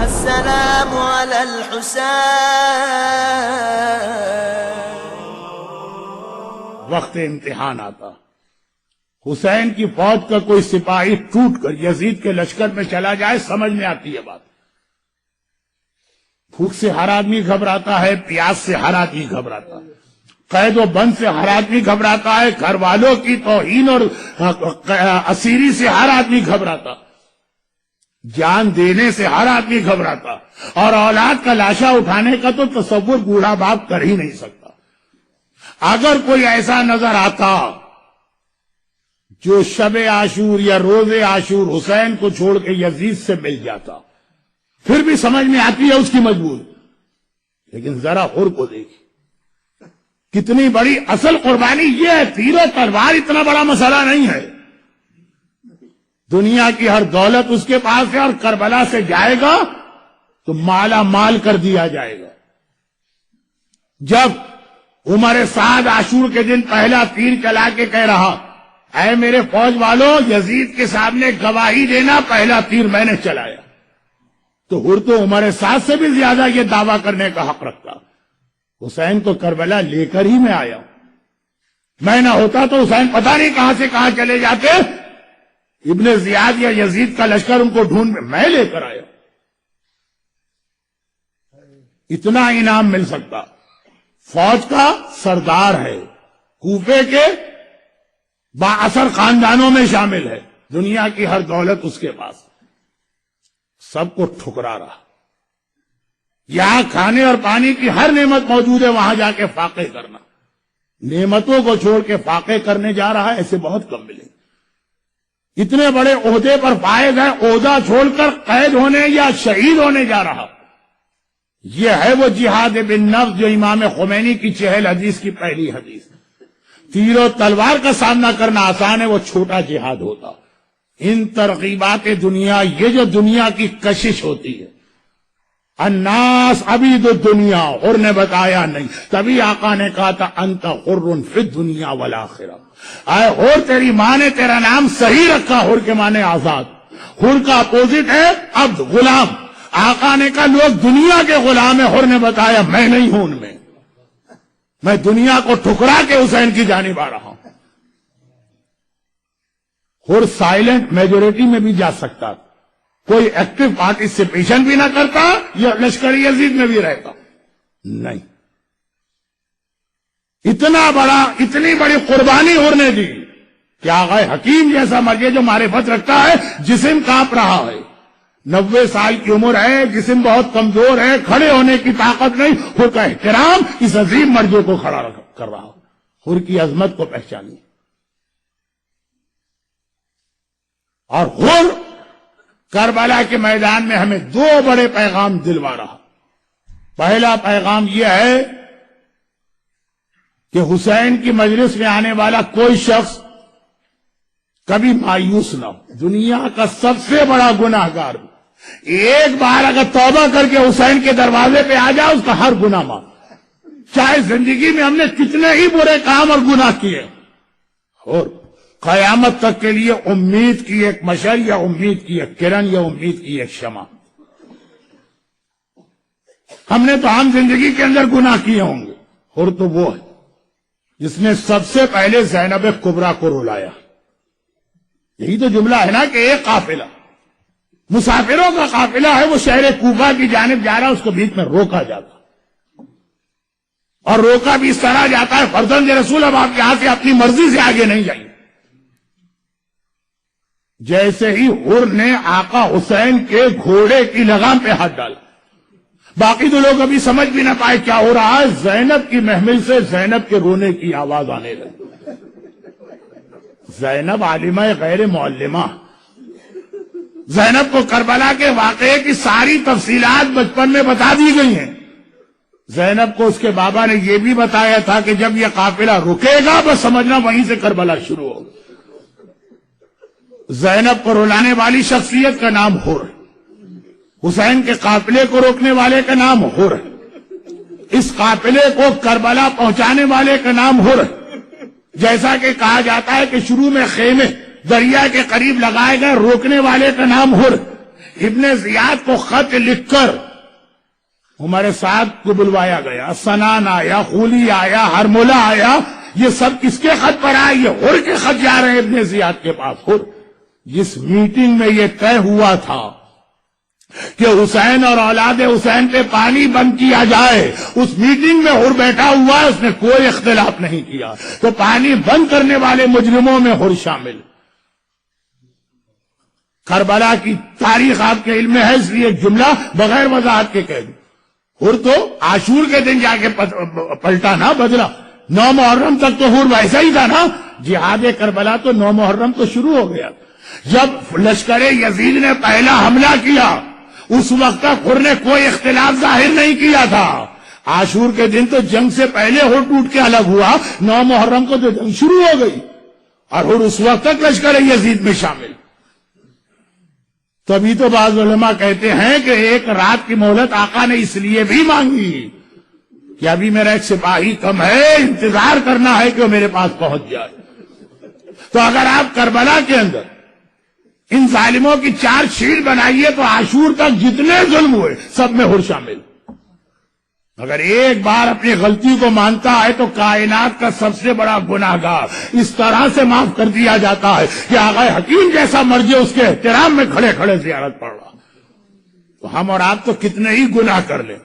السلام على الحسين. وقت امتحان آتا، حسین کی فوج کا کوئی سپاہی ٹوٹ کر یزید کے لشکر میں چلا جائے، سمجھ میں آتی ہے بات. بھوک سے ہر آدمی گھبراتا ہے، پیاس سے ہر آدمی گھبراتا ہے، قید و بند سے ہر آدمی گھبراتا ہے، گھر والوں کی توہین اور اسیری سے ہر آدمی گھبراتا، جان دینے سے ہر آدمی گھبراتا، اور اولاد کا لاشا اٹھانے کا تو تصور بوڑھا باپ کر ہی نہیں سکتا. اگر کوئی ایسا نظر آتا جو شب عاشور یا روز عاشور حسین کو چھوڑ کے یزید سے مل جاتا، پھر بھی سمجھ میں آتی ہے اس کی مجبوری. لیکن ذرا اور کو دیکھیں کتنی بڑی اصل قربانی یہ ہے. تیر و تلوار اتنا بڑا مسئلہ نہیں ہے، دنیا کی ہر دولت اس کے پاس ہے، اور کربلا سے جائے گا تو مالا مال کر دیا جائے گا. جب عمر سعد عاشور کے دن پہلا تیر چلا کے کہہ رہا، اے میرے فوج والوں، یزید کے سامنے گواہی دینا، پہلا تیر میں نے چلایا، تو تو عمر سعد سے بھی زیادہ یہ دعویٰ کرنے کا حق رکھتا. حسین تو کربلا لے کر ہی میں آیا، میں نہ ہوتا تو حسین پتہ نہیں کہاں سے کہاں چلے جاتے. ابن زیاد یا یزید کا لشکر ان کو ڈھونڈ میں لے کر آیا. اتنا انعام مل سکتا. فوج کا سردار ہے، کوفے کے با اثر خاندانوں میں شامل ہے، دنیا کی ہر دولت اس کے پاس، سب کو ٹھکرا رہا. یہاں کھانے اور پانی کی ہر نعمت موجود ہے، وہاں جا کے فاقے کرنا. نعمتوں کو چھوڑ کے فاقے کرنے جا رہا ہے، ایسے بہت کم ملے. اتنے بڑے عہدے پر فائز ہے، عہدہ چھوڑ کر قید ہونے یا شہید ہونے جا رہا. یہ ہے وہ جہاد بالنفس جو امام خمینی کی 40 حدیث کی پہلی حدیث. تیر و تلوار کا سامنا کرنا آسان ہے، وہ چھوٹا جہاد ہوتا. ان ترغیبات دنیا، یہ جو دنیا کی کشش ہوتی ہے، الناس عبید الدنیا، اور نے بتایا نہیں، تبھی آقا نے کہا تھا انت حر فی الدنیا والآخرہ. آئے حر، تیری ماں نے تیرا نام صحیح رکھا، حر کے معنی آزاد. حر کا اپوزٹ ہے عبد، غلام. آقا نے کہا لوگ دنیا کے غلام ہیں، حر نے بتایا میں نہیں ہوں ان میں، میں دنیا کو ٹھکرا کے حسین کی جانب آ رہا ہوں. حر سائلنٹ میجورٹی میں بھی جا سکتا، کوئی ایکٹیو پارٹیسپیشن بھی نہ کرتا، یا لشکر یزید میں بھی رہتا نہیں. اتنی بڑی قربانی حر نے دی کہ آغا حکیم جیسا مرجع جو معرفت رکھتا ہے، جسم کانپ رہا ہے، 90 سال کی عمر ہے، جسم بہت کمزور ہے، کھڑے ہونے کی طاقت نہیں، حر کا احترام اس عظیم مرجع کو کھڑا کر رہا. حر کی عظمت کو پہچانی. اور حر کربلا کے میدان میں ہمیں 2 بڑے پیغام دلوا رہا. پہلا پیغام یہ ہے کہ حسین کی مجلس میں آنے والا کوئی شخص کبھی مایوس نہ ہو. دنیا کا سب سے بڑا گناہ گار ایک بار اگر توبہ کر کے حسین کے دروازے پہ آ جائے، اس کا ہر گناہ معاف، چاہے زندگی میں ہم نے کتنے ہی برے کام اور گناہ کیے. اور قیامت تک کے لیے امید کی ایک مشعل، یا امید کی ایک کرن، یا امید کی ایک شمع. ہم نے تو عام زندگی کے اندر گناہ کیے ہوں گے، اور تو وہ ہے جس نے سب سے پہلے زینب کبریٰ کو رلایا. یہی تو جملہ ہے نا کہ ایک قافلہ، مسافروں کا قافلہ ہے، وہ شہر کوفہ کی جانب جا رہا، اس کو بیچ میں روکا جاتا، اور روکا بھی اس طرح جاتا ہے فرزند رسول، اب آپ یہاں سے اپنی مرضی سے آگے نہیں جائیں. جیسے ہی حر نے آقا حسین کے گھوڑے کی لگام پہ ہاتھ ڈالا، باقی تو لوگ ابھی سمجھ بھی نہ پائے کیا ہو رہا ہے. زینب کی محمل سے زینب کے رونے کی آواز آنے لگی. زینب عالمہ غیر معلمہ، زینب کو کربلا کے واقعے کی ساری تفصیلات بچپن میں بتا دی گئی ہیں. زینب کو اس کے بابا نے یہ بھی بتایا تھا کہ جب یہ قافلہ رکے گا بس سمجھنا وہیں سے کربلا شروع ہوگا. زینب کو رلانے والی شخصیت کا نام حر، حسین کے قافلے کو روکنے والے کا نام حر، اس قافلے کو کربلا پہنچانے والے کا نام حر. جیسا کہ کہا جاتا ہے کہ شروع میں خیمے دریا کے قریب لگائے گئے روکنے والے کا نام ہر. ابن زیاد کو خط لکھ کر عمر سعد کو بلوایا گیا. سنان آیا, خولی آیا, ہرملہ آیا. یہ سب کس کے خط پر آئے؟ یہ ہر کے خط جا رہے ہیں ابن زیاد کے پاس. ہر جس میٹنگ میں یہ طے ہوا تھا کہ حسین اور اولاد حسین پہ پانی بند کیا جائے, اس میٹنگ میں ہر بیٹھا ہوا ہے, اس نے کوئی اختلاف نہیں کیا. تو پانی بند کرنے والے مجرموں میں ہر شامل. کربلا کی تاریخ آپ کے علم میں ہے, اس لیے ایک جملہ بغیر وضاحت کے کہہ دوں. ہر تو عاشور کے دن جا کے پلٹا نا, بدلا. 9 محرم تک تو ہر ویسا ہی تھا نا. جہاد کربلا تو 9 محرم تو شروع ہو گیا. جب لشکر یزید نے پہلا حملہ کیا اس وقت تک ہر نے کوئی اختلاف ظاہر نہیں کیا تھا. عاشور کے دن تو جنگ سے پہلے ہر ٹوٹ کے الگ ہوا. 9 محرم کو تو جنگ شروع ہو گئی اور ہر اس وقت تک لشکر یزید میں شامل. تبھی تو بعض علماء کہتے ہیں کہ ایک رات کی مہلت آقا نے اس لیے بھی مانگی کہ ابھی میرا ایک سپاہی کم ہے, انتظار کرنا ہے کہ وہ میرے پاس پہنچ جائے. تو اگر آپ کربلا کے اندر ان ظالموں کی 4 شیل بنائیے تو عاشور تک جتنے ظلم ہوئے سب میں ہر شامل. اگر ایک بار اپنی غلطی کو مانتا ہے تو کائنات کا سب سے بڑا گناہگار اس طرح سے معاف کر دیا جاتا ہے کہ آقا حکیم جیسا مرجع اس کے احترام میں کھڑے کھڑے زیارت پڑ رہا. تو ہم اور آپ تو کتنے ہی گناہ کر لیں.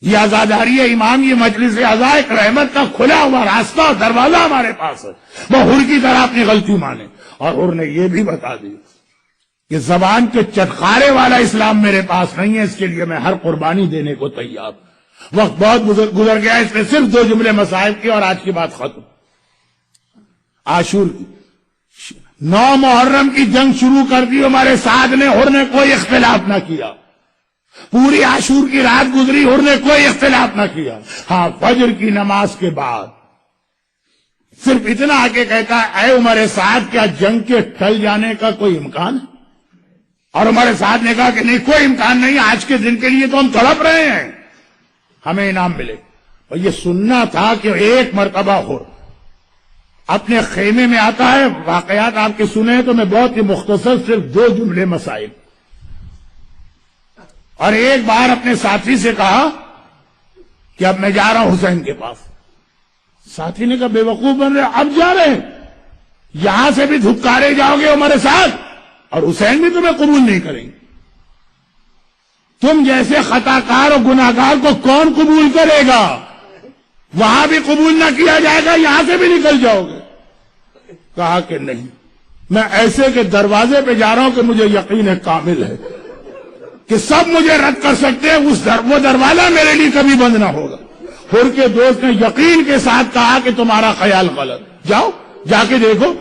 یہ عزاداری امام, یہ مجلس عزا ایک رحمت کا کھلا ہوا راستہ اور دروازہ ہمارے پاس ہے. وہ ہر کی طرح اپنی غلطی مانے. اور ہر نے یہ بھی بتا دی کہ زبان کے چٹخارے والا اسلام میرے پاس نہیں ہے, اس کے لیے میں ہر قربانی دینے کو تیار. وقت بہت گزر گیا, اس میں صرف 2 جملے مصائب کی اور آج کی بات ختم. عاشور کی 9 محرم کی جنگ شروع کر دی ہمارے ساتھ نے, ہر نے کوئی اختلاف نہ کیا. پوری عاشور کی رات گزری, ہر نے کوئی اختلاف نہ کیا. ہاں, فجر کی نماز کے بعد صرف اتنا آ کے کہتا ہے, اے عمر سعد کیا جنگ کے ٹل جانے کا کوئی امکان ہے؟ اور عمر سعد نے کہا کہ نہیں, کوئی امکان نہیں, آج کے دن کے لیے تو ہم تڑپ رہے ہیں, ہمیں انعام ملے. اور یہ سننا تھا کہ ایک مرتبہ ہو اپنے خیمے میں آتا ہے. واقعات آپ کے سنے ہیں تو میں بہت ہی مختصر صرف 2 جملے مسائل. اور ایک بار اپنے ساتھی سے کہا کہ اب میں جا رہا ہوں حسین کے پاس. ساتھی نے کہا بے وقوف بن رہے, اب جا رہے ہیں, یہاں سے بھی دھکارے جاؤ گے ہمارے ساتھ اور حسین بھی تمہیں قبول نہیں کریں گے. تم جیسے خطا کار اور گناہ گار کو کون قبول کرے گا؟ وہاں بھی قبول نہ کیا جائے گا, یہاں سے بھی نکل جاؤ گے. کہا کہ نہیں, میں ایسے کے دروازے پہ جا رہا ہوں کہ مجھے یقین کامل ہے کہ سب مجھے رد کر سکتے ہیں, وہ دروازہ میرے لیے کبھی بند نہ ہوگا. ہر کے دوست نے یقین کے ساتھ کہا کہ تمہارا خیال غلط, جاؤ جا کے دیکھو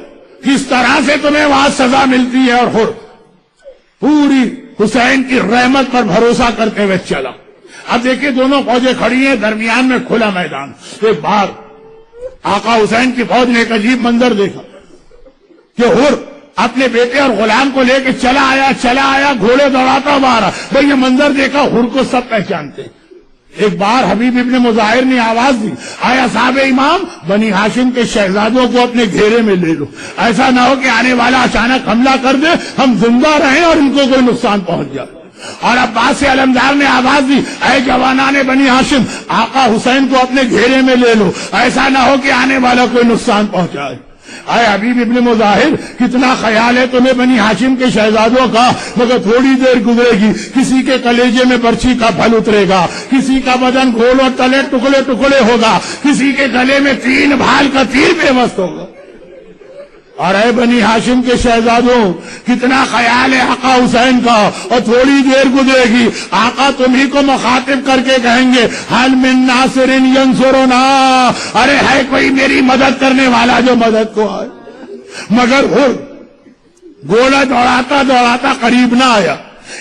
کس طرح سے تمہیں وہاں سزا ملتی ہے. اور ہر پوری حسین کی رحمت پر بھروسہ کرتے ہوئے چلا. اب دیکھیں دونوں فوجیں کھڑی ہیں, درمیان میں کھلا میدان. ایک بار آقا حسین کی فوج نے ایک عجیب منظر دیکھا کہ ہر اپنے بیٹے اور غلام کو لے کے چلا آیا, گھوڑے دوڑاتا مارا. بھئی یہ منظر دیکھا, ہر کو سب پہچانتے. ایک بار حبیب ابن مظاہر نے آواز دی, آیا صاحب امام, بنی ہاشم کے شہزادوں کو اپنے گھیرے میں لے لو, ایسا نہ ہو کہ آنے والا اچانک حملہ کر دے, ہم زندہ رہیں اور ان کو کوئی نقصان پہنچ جائے. اور عباس علمدار نے آواز دی, اے جوانان بنی ہاشم, آقا حسین کو اپنے گھیرے میں لے لو, ایسا نہ ہو کہ آنے والا کوئی نقصان پہنچائے. اے حبیب ابن مظاہر, کتنا خیال ہے تمہیں بنی ہاشم کے شہزادوں کا, مگر تھوڑی دیر گزرے گی, کسی کے کلیجے میں برچھی کا پھل اترے گا, کسی کا بدن گھول اور تلے ٹکڑے ٹکڑے ہوگا, کسی کے گلے میں 3 بھال کا تیر بے وست ہوگا. اور اے بنی ہاشم کے شہزادوں, کتنا خیال ہے آقا حسین کا, اور تھوڑی دیر گزرے گی, آقا تمہیں کو مخاطب کر کے کہیں گے, حل من ناصر ینصرنا, ارے ہے کوئی میری مدد کرنے والا جو مدد کو آئے. مگر ہر گھوڑا دوڑاتا دوڑاتا قریب نہ آیا,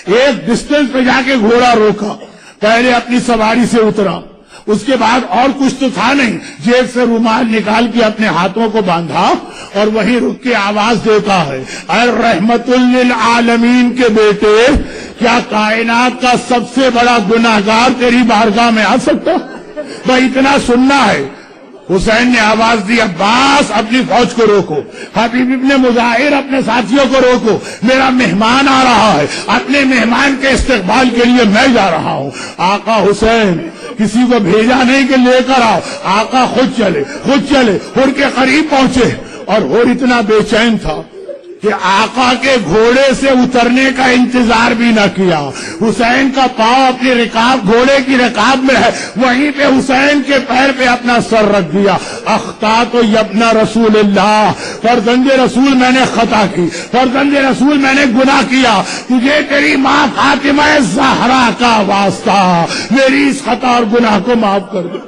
ایک ڈسٹینس پہ جا کے گھوڑا روکا, پہلے اپنی سواری سے اترا, اس کے بعد اور کچھ تو تھا نہیں, جیب سے رومال نکال کے اپنے ہاتھوں کو باندھا اور وہیں رک کے آواز دیتا ہے, اے رحمت للعالمین کے بیٹے, کیا کائنات کا سب سے بڑا گناہگار تیری بارگاہ میں آ سکتا؟ بھائی اتنا سننا ہے. حسین نے آواز دی عباس اپنی فوج کو روکو، حبیب ابن مظاہر اپنے ساتھیوں کو روکو، میرا مہمان آ رہا ہے، اپنے مہمان کے استقبال کے لیے میں جا رہا ہوں۔ آقا حسین کسی کو بھیجا نہیں کہ لے کر آؤ، آقا خود چلے ہر کے قریب پہنچے، اور ہر اتنا بے چین تھا کہ آقا کے گھوڑے سے اترنے کا انتظار بھی نہ کیا۔ حسین کا پاؤں اپنی رکاب گھوڑے کی رکاب میں ہے، وہیں پہ حسین کے پیر پہ اپنا سر رکھ دیا۔ اخطأت یبن رسول اللہ، فرزند رسول میں نے خطا کی، فرزند رسول میں نے گناہ کیا، تجھے تیری ماں فاطمہ زہرا کا واسطہ میری اس خطا اور گناہ کو معاف کر دے۔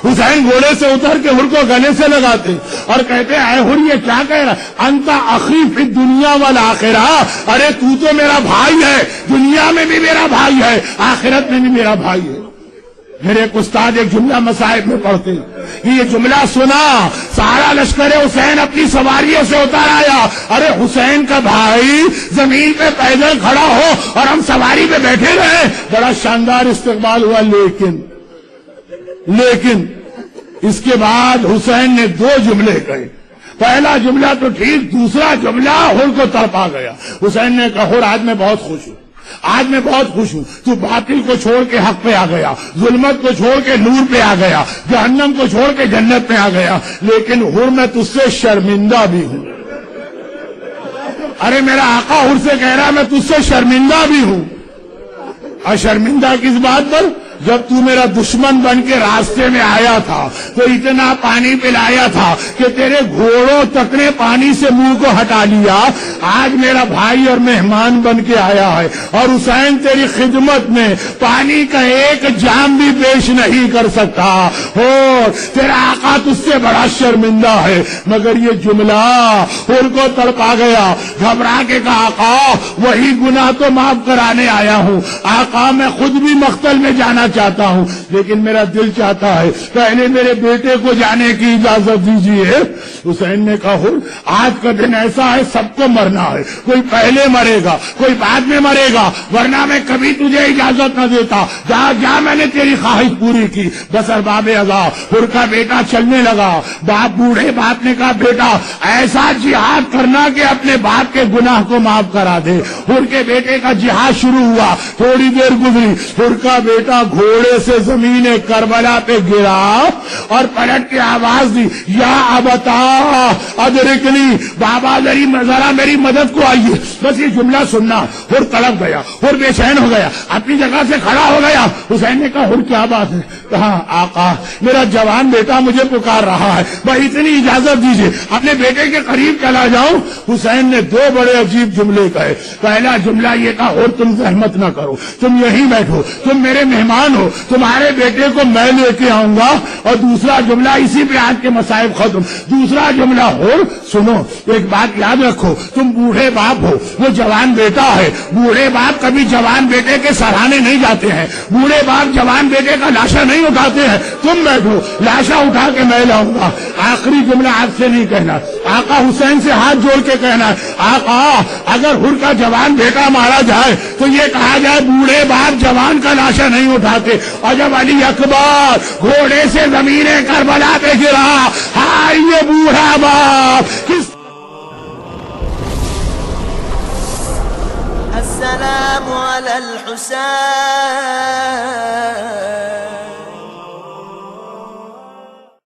حسین گھوڑے سے اتر کے ہر کو گلے سے لگاتے اور کہتے اے ہر یہ کیا کہہ رہا، انت اخی فی الدنیا والآخرہ، ارے تو میرا بھائی ہے، دنیا میں بھی میرا بھائی ہے، آخرت میں بھی میرا بھائی ہے۔ میرے ایک استاد ایک جملہ مصائب میں پڑھتے کہ یہ جملہ سنا، سارا لشکر حسین اپنی سواریوں سے اتر آیا، ارے حسین کا بھائی زمین پہ پیدل کھڑا ہو اور ہم سواری پہ بیٹھے رہے، بڑا شاندار استقبال ہوا۔ لیکن اس کے بعد حسین نے دو جملے کہے، پہلا جملہ تو ٹھیک، دوسرا جملہ ہر کو تڑپا گیا۔ حسین نے کہا ہر آج میں بہت خوش ہوں، آج میں بہت خوش ہوں، تو باطل کو چھوڑ کے حق پہ آ گیا، ظلمت کو چھوڑ کے نور پہ آ گیا، جہنم کو چھوڑ کے جنت پہ آ گیا، لیکن ہر میں تجھ سے شرمندہ بھی ہوں۔ ارے میرا آقا ہر سے کہہ رہا میں تجھ سے شرمندہ بھی ہوں۔ اور شرمندہ کس بات پر؟ جب تو میرا دشمن بن کے راستے میں آیا تھا تو اتنا پانی پلایا تھا کہ تیرے گھوڑوں تک نے پانی سے منہ کو ہٹا لیا، آج میرا بھائی اور مہمان بن کے آیا ہے، اور حسین تیری خدمت میں پانی کا ایک جام بھی پیش نہیں کر سکتا، اور تیرا آقا تجھ سے بڑا شرمندہ ہے۔ مگر یہ جملہ ان کو تڑپا گیا، گھبرا کے کہا آقا وہی گناہ تو معاف کرانے آیا ہوں، آقا میں خود بھی مقتل میں جانا چاہتا ہوں، لیکن میرا دل چاہتا ہے پہلے میرے بیٹے کو جانے کی اجازت دیجیے۔ حسین نے کہا آج کا دن ایسا ہے سب کو مرنا ہے، کوئی پہلے مرے گا کوئی بعد میں مرے گا، ورنہ میں کبھی تجھے اجازت نہ دیتا، جا میں نے تیری خواہش پوری کی۔ بس ارباب اذا ہر کا بیٹا چلنے لگا، بوڑھے باپ نے کہا بیٹا ایسا جہاد کرنا کہ اپنے باپ کے گناہ کو معاف کرا دے۔ ہر کے بیٹے کا جہاد شروع ہوا، تھوڑی دیر گزری، ہر کا بیٹا گھوڑے سے زمین کربلا پہ گرا اور پلٹ کے آواز دی یا ابتا ادرکنی، بابا ذرا میری مدد کو آئیے۔ بس یہ جملہ سننا ہر تڑپ گیا، ہر بے چین ہو گیا، اپنی جگہ سے کھڑا ہو گیا۔ حسین نے کہا ہر کیا بات ہے؟ کہا آقا میرا جوان بیٹا مجھے پکار رہا ہے، بھائی اتنی اجازت دیجیے اپنے بیٹے کے قریب چلا جاؤں۔ حسین نے دو بڑے عجیب جملے کہے، پہلا جملہ یہ کہا اور تم زحمت نہ کرو، تم یہیں بیٹھو، تم میرے مہمان ہو، تمہارے بیٹے کو میں لے کے آؤں گا، اور دوسرا جملہ اسی پہ آج کے مصائب ختم۔ دوسرا جملہ ہو سنو، ایک بات یاد رکھو، تم بوڑھے باپ ہو، وہ جوان بیٹا ہے، بوڑھے باپ کبھی جوان بیٹے کے سراہنے نہیں جاتے ہیں، بوڑھے باپ جوان بیٹے کا لاشا نہیں اٹھاتے ہیں، تم بیٹھو لاشا اٹھا کے میں لاؤں گا۔ آخری جملہ آپ سے نہیں کہنا، آقا حسین سے ہاتھ جوڑ کے کہنا آقا اگر ہر کا جوان بیٹا مارا جائے تو یہ کہا جائے بوڑھے باپ جوان کا لاشا نہیں اٹھاتے، اور جب علی اکبر گھوڑے سے زمین کربلا پہ گرا، ہائے یہ بوڑھا باپ کس السلام على الحسين